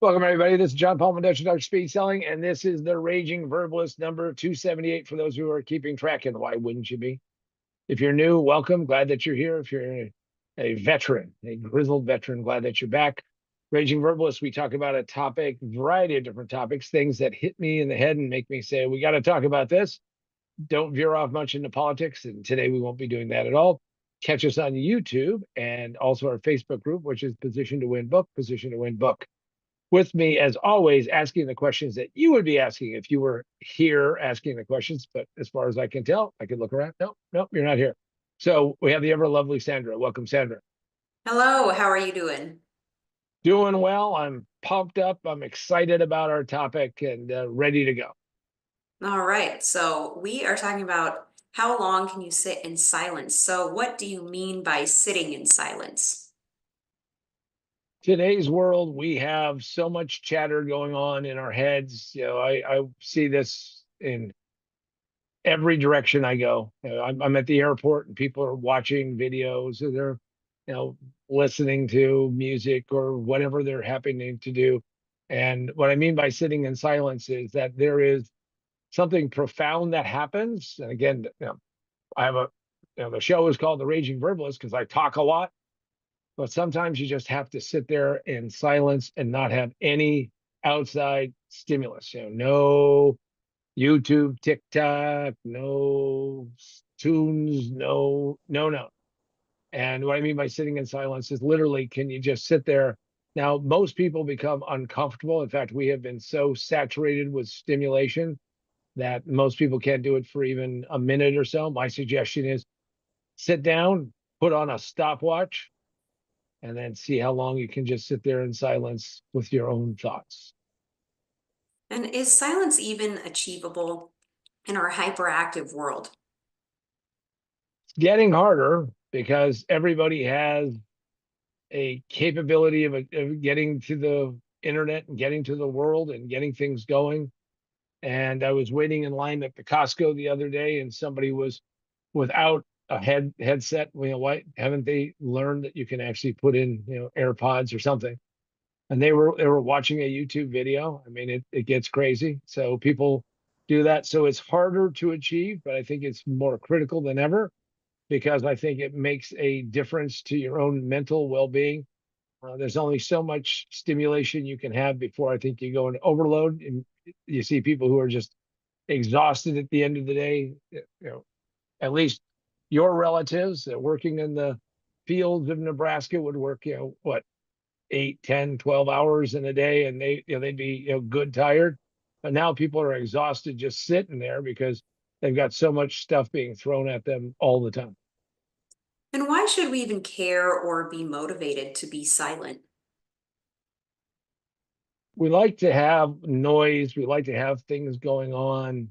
Welcome, everybody. This is John Paul Dutch Speed Selling, and this is the Raging Verbalist number 278 for those who are keeping track. And why wouldn't you be? If you're new, welcome. Glad that you're here. If you're a veteran, a grizzled veteran, glad that you're back. Raging Verbalist, we talk about a topic, variety of different topics, things that hit me in the head and make me say, we got to talk about this. Don't veer off much into politics. And today we won't be doing that at all. Catch us on YouTube and also our Facebook group, which is Position to Win Book, Position to Win Book. With me, as always, asking the questions that you would be asking if you were here asking the questions. But as far as I can tell, I can look around. Nope, you're not here. So we have the ever lovely Sandra. Welcome, Sandra. Hello, how are you doing? Doing well. I'm pumped up. I'm excited about our topic and ready to go. All right, so we are talking about how long can you sit in silence? So, what do you mean by sitting in silence? Today's world, we have so much chatter going on in our heads. I see this in every direction I go. I'm at the airport and people are watching videos or they're, you know, listening to music or whatever they're happening to do. And what I mean by sitting in silence is that there is something profound that happens. And again, I have the show is called The Raging Verbalist because I talk a lot, but sometimes you just have to sit there in silence and not have any outside stimulus. No YouTube, TikTok, no tunes, no. And what I mean by sitting in silence is literally, can you just sit there? Now, most people become uncomfortable. In fact, we have been so saturated with stimulation that most people can't do it for even a minute or so. My suggestion is sit down, put on a stopwatch, and then see how long you can just sit there in silence with your own thoughts. And is silence even achievable in our hyperactive world? Getting harder because everybody has a capability of getting to the internet and getting to the world and getting things going. And I was waiting in line at the Costco the other day, and somebody was without a headset. Why haven't they learned that you can actually put in AirPods or something? And they were watching a YouTube video. I mean, it gets crazy. So people do that. So it's harder to achieve, but I think it's more critical than ever because I think it makes a difference to your own mental well-being. There's only so much stimulation you can have before I think you go into overload, and you see people who are just exhausted at the end of the day. At least your relatives working in the fields of Nebraska would work, what, 8, 10, 12 hours in a day, and they'd be good tired. But now people are exhausted just sitting there because they've got so much stuff being thrown at them all the time. And why should we even care or be motivated to be silent? We like to have noise. We like to have things going on.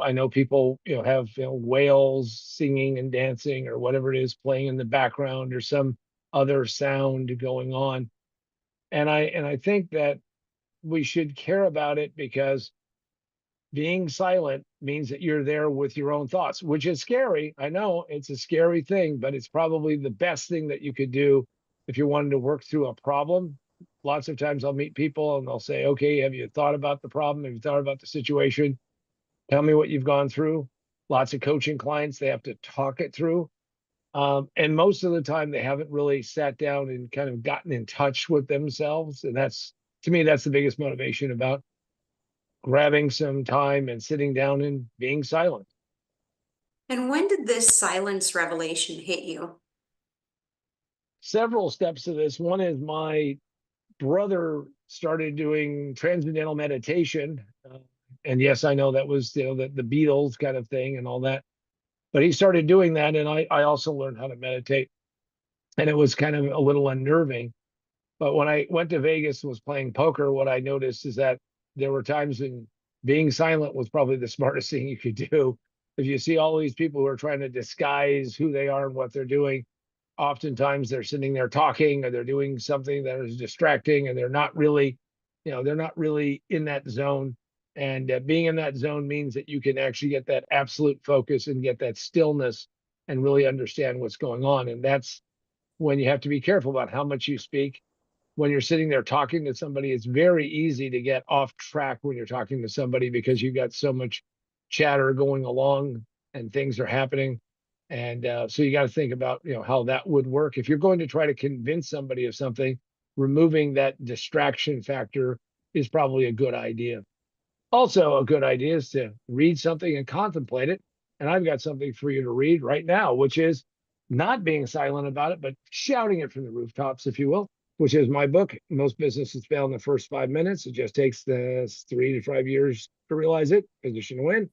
I know people, have whales singing and dancing or whatever it is playing in the background or some other sound going on. And I think that we should care about it because being silent means that you're there with your own thoughts, which is scary. I know it's a scary thing, but it's probably the best thing that you could do if you're wanting to work through a problem. Lots of times I'll meet people and they'll say, okay, have you thought about the problem? Have you thought about the situation? Tell me what you've gone through. Lots of coaching clients, they have to talk it through. And most of the time they haven't really sat down and kind of gotten in touch with themselves. And that's, to me, that's the biggest motivation about grabbing some time and sitting down and being silent. And when did this silence revelation hit you? Several steps to this. One is my brother started doing transcendental meditation. And yes, I know that was the Beatles kind of thing and all that. But he started doing that, and I also learned how to meditate. And it was kind of a little unnerving. But when I went to Vegas and was playing poker, what I noticed is that there were times when being silent was probably the smartest thing you could do. If you see all these people who are trying to disguise who they are and what they're doing, oftentimes they're sitting there talking or they're doing something that is distracting and they're not really in that zone. And being in that zone means that you can actually get that absolute focus and get that stillness and really understand what's going on. And that's when you have to be careful about how much you speak, when you're sitting there talking to somebody, it's very easy to get off track when you're talking to somebody because you've got so much chatter going along and things are happening. And so you got to think about, how that would work. If you're going to try to convince somebody of something, removing that distraction factor is probably a good idea. Also, a good idea is to read something and contemplate it. And I've got something for you to read right now, which is not being silent about it, but shouting it from the rooftops, if you will, which is my book. Most businesses fail in the first 5 minutes. It just takes the 3 to 5 years to realize it, Position to Win.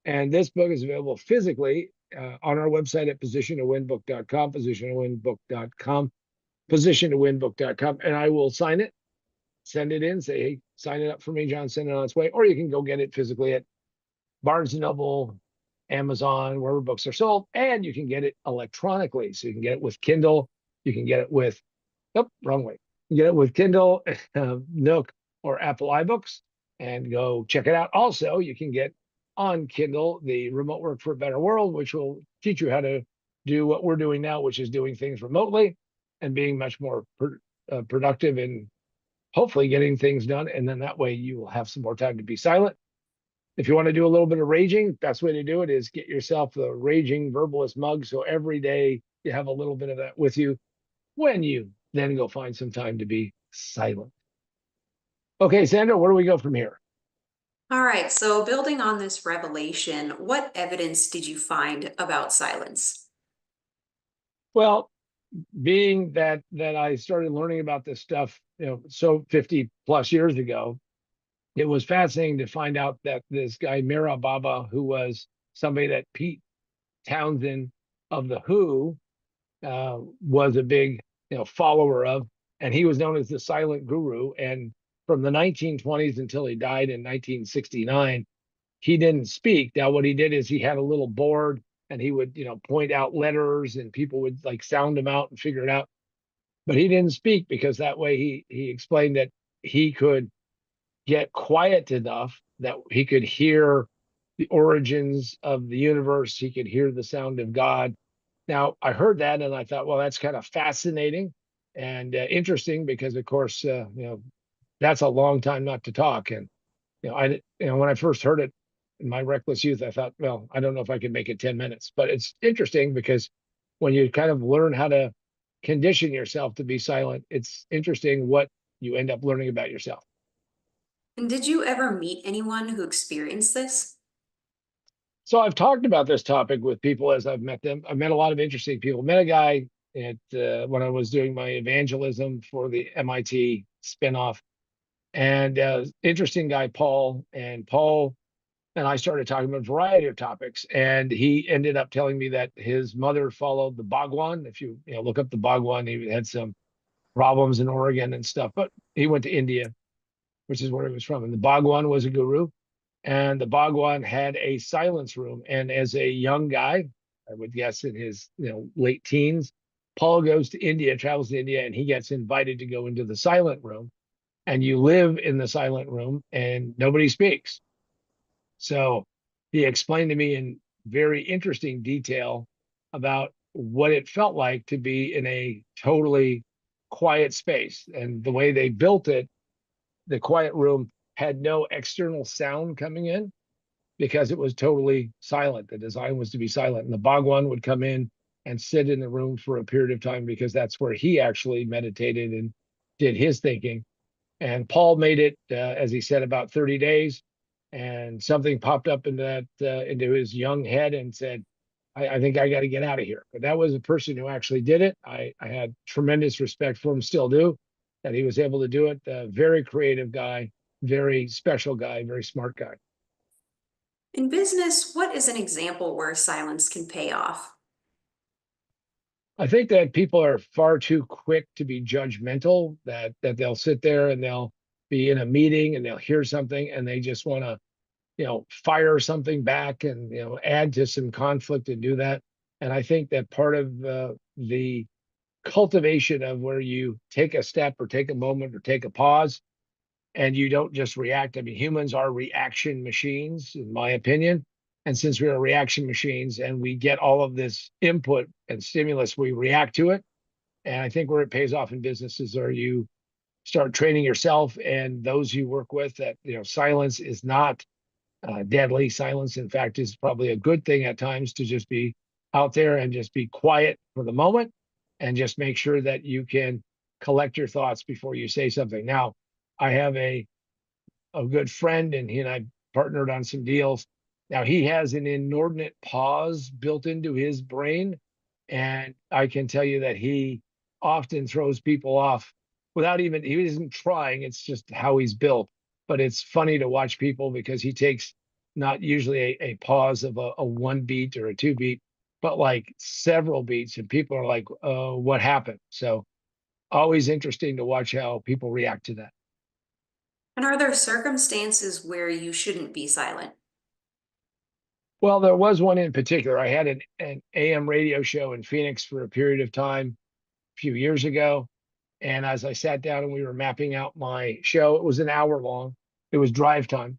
And this book is available physically on our website at positiontowinbook.com, positiontowinbook.com, positiontowinbook.com. And I will sign it, send it in, say, hey, sign it up for me, John, send it on its way. Or you can go get it physically at Barnes and Noble, Amazon, wherever books are sold. And you can get it electronically. So you can get it with Kindle. You can get it with, oh, wrong way. You get it with Kindle, Nook, or Apple iBooks, and go check it out. Also, you can get on Kindle the Remote Work for a Better World, which will teach you how to do what we're doing now, which is doing things remotely and being much more productive and hopefully getting things done. And then that way you will have some more time to be silent. If you want to do a little bit of raging, best way to do it is get yourself the Raging Verbalist mug. So every day you have a little bit of that with you when you then go find some time to be silent. Okay, Sandra, where do we go from here? All right, so building on this revelation, what evidence did you find about silence? Well, being that I started learning about this stuff, so 50 plus years ago, it was fascinating to find out that this guy Mira Baba, who was somebody that Pete Townsend of the Who was a big follower of, and he was known as the Silent Guru. And from the 1920s until he died in 1969, he didn't speak. Now, what he did is he had a little board, and he would point out letters, and people would like sound them out and figure it out. But he didn't speak because that way he explained that he could get quiet enough that he could hear the origins of the universe. He could hear the sound of God. Now, I heard that and I thought, well, that's kind of fascinating and interesting because, of course, that's a long time not to talk. And when I first heard it in my reckless youth, I thought, well, I don't know if I could make it 10 minutes. But it's interesting because when you kind of learn how to condition yourself to be silent, it's interesting what you end up learning about yourself. And did you ever meet anyone who experienced this? So I've talked about this topic with people as I've met them. I've met a lot of interesting people. Met a guy at when I was doing my evangelism for the MIT spinoff, and interesting guy, Paul. And Paul and I started talking about a variety of topics. And he ended up telling me that his mother followed the Bhagwan. If you look up the Bhagwan, he had some problems in Oregon and stuff, but he went to India, which is where he was from. And the Bhagwan was a guru, and the Bhagwan had a silence room. And as a young guy, I would guess in his late teens, Paul goes to India, travels to India, and he gets invited to go into the silent room. And you live in the silent room, and nobody speaks. So he explained to me in very interesting detail about what it felt like to be in a totally quiet space. And the way they built it, the quiet room had no external sound coming in because it was totally silent. The design was to be silent. And the Bhagwan would come in and sit in the room for a period of time because that's where he actually meditated and did his thinking. And Paul made it, as he said, about 30 days. And something popped up into his young head and said, I think I got to get out of here. But that was a person who actually did it. I had tremendous respect for him, still do, that he was able to do it. Very creative guy, very special guy, very smart guy. In business, what is an example where silence can pay off? I think that people are far too quick to be judgmental, that they'll sit there and they'll be in a meeting and they'll hear something and they just want to, fire something back and, add to some conflict and do that. And I think that part of the cultivation of where you take a step or take a moment or take a pause and you don't just react. I mean, humans are reaction machines, in my opinion. And since we are reaction machines and we get all of this input and stimulus, we react to it. And I think where it pays off in businesses are you start training yourself and those you work with that, silence is not deadly. Silence, in fact, is probably a good thing at times, to just be out there and just be quiet for the moment and just make sure that you can collect your thoughts before you say something. Now, I have a good friend, and he and I partnered on some deals. Now, he has an inordinate pause built into his brain, and I can tell you that he often throws people off without even, he isn't trying, it's just how he's built. But it's funny to watch people because he takes not usually a pause of a one beat or a two beat, but like several beats, and people are like, what happened? So always interesting to watch how people react to that. And are there circumstances where you shouldn't be silent? Well, there was one in particular. I had an AM radio show in Phoenix for a period of time a few years ago. And as I sat down and we were mapping out my show, it was an hour long. It was drive time.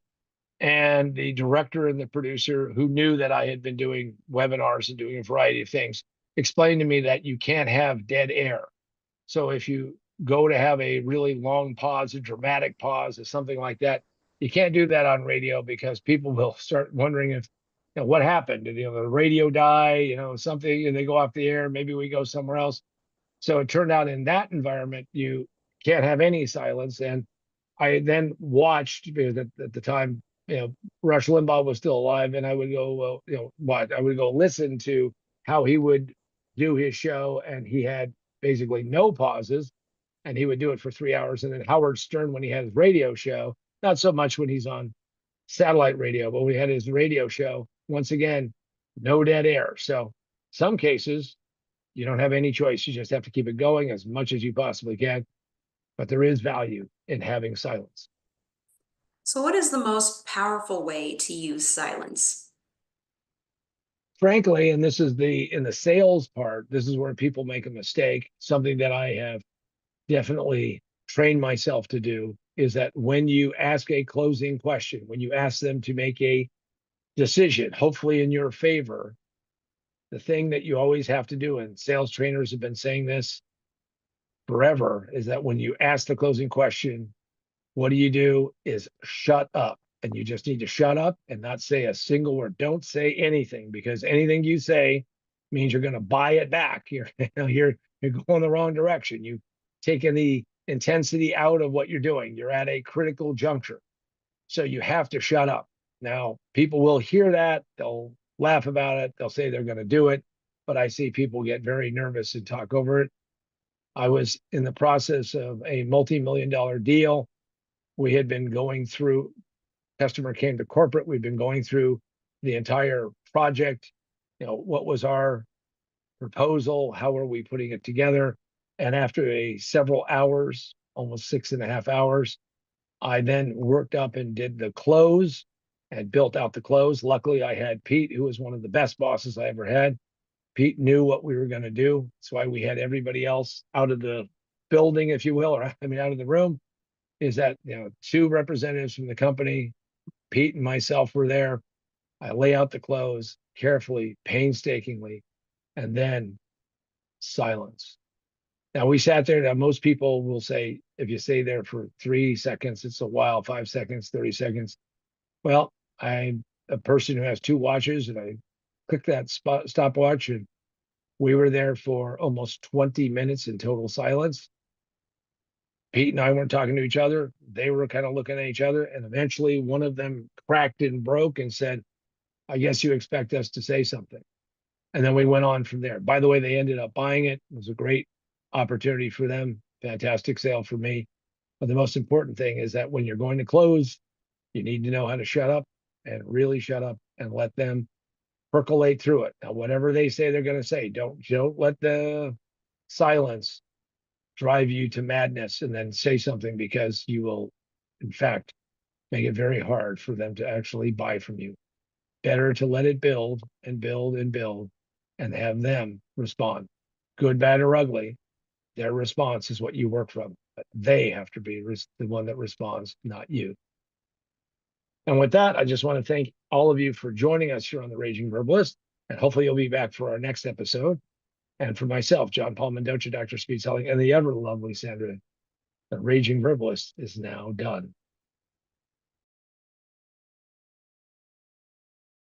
And the director and the producer, who knew that I had been doing webinars and doing a variety of things, explained to me that you can't have dead air. So if you go to have a really long pause, a dramatic pause, or something like that, you can't do that on radio because people will start wondering if, what happened? Did, the radio die? Something, and they go off the air. Maybe we go somewhere else. So it turned out in that environment, you can't have any silence. And I then watched, because at the time, Rush Limbaugh was still alive, and I would go, well, what? I would go listen to how he would do his show, and he had basically no pauses, and he would do it for 3 hours. And then Howard Stern, when he had his radio show, not so much when he's on satellite radio, but when he had his radio show, once again, no dead air. So some cases you don't have any choice. You just have to keep it going as much as you possibly can. But there is value in having silence. So, what is the most powerful way to use silence? Frankly, and this is in the sales part, this is where people make a mistake. Something that I have definitely trained myself to do is that when you ask a closing question, when you ask them to make a decision, hopefully in your favor, the thing that you always have to do, and sales trainers have been saying this forever, is that when you ask the closing question, what do is shut up. And you just need to shut up and not say a single word. Don't say anything, because anything you say means you're going to buy it back. You're going the wrong direction. You've taken the intensity out of what you're doing. You're at a critical juncture. So you have to shut up. Now, people will hear that. They'll laugh about it. They'll say they're going to do it. But I see people get very nervous and talk over it. I was in the process of a multi-million-dollar deal. We had been going through, customer came to corporate. We'd been going through the entire project. What was our proposal? How are we putting it together? And after several hours, almost 6.5 hours, I then worked up and did the close and built out the close. Luckily, I had Pete, who was one of the best bosses I ever had. Pete knew what we were going to do. That's why we had everybody else out of the building, if you will, or out of the room. Is that, two representatives from the company, Pete and myself, were there. I lay out the close carefully, painstakingly, and then silence. Now we sat there. Now most people will say, if you stay there for 3 seconds, it's a while, 5 seconds, 30 seconds. Well, I'm a person who has two watches, and I clicked that stopwatch, and we were there for almost 20 minutes in total silence. Pete and I weren't talking to each other. They were kind of looking at each other. And eventually one of them cracked and broke and said, I guess you expect us to say something. And then we went on from there. By the way, they ended up buying it. It was a great opportunity for them. Fantastic sale for me. But the most important thing is that when you're going to close, you need to know how to shut up, and really shut up, and let them percolate through it. Now, whatever they say they're going to say, don't let the silence drive you to madness and then say something, because you will, in fact, make it very hard for them to actually buy from you. Better to let it build and build and build and have them respond. Good, bad, or ugly, their response is what you work from. But they have to be the one that responds, not you. And with that, I just want to thank all of you for joining us here on the Raging Verbalist. And hopefully you'll be back for our next episode. And for myself, John Paul Mendoza, Dr. Speed Selling, and the ever lovely Sandra The Raging Verbalist is now done.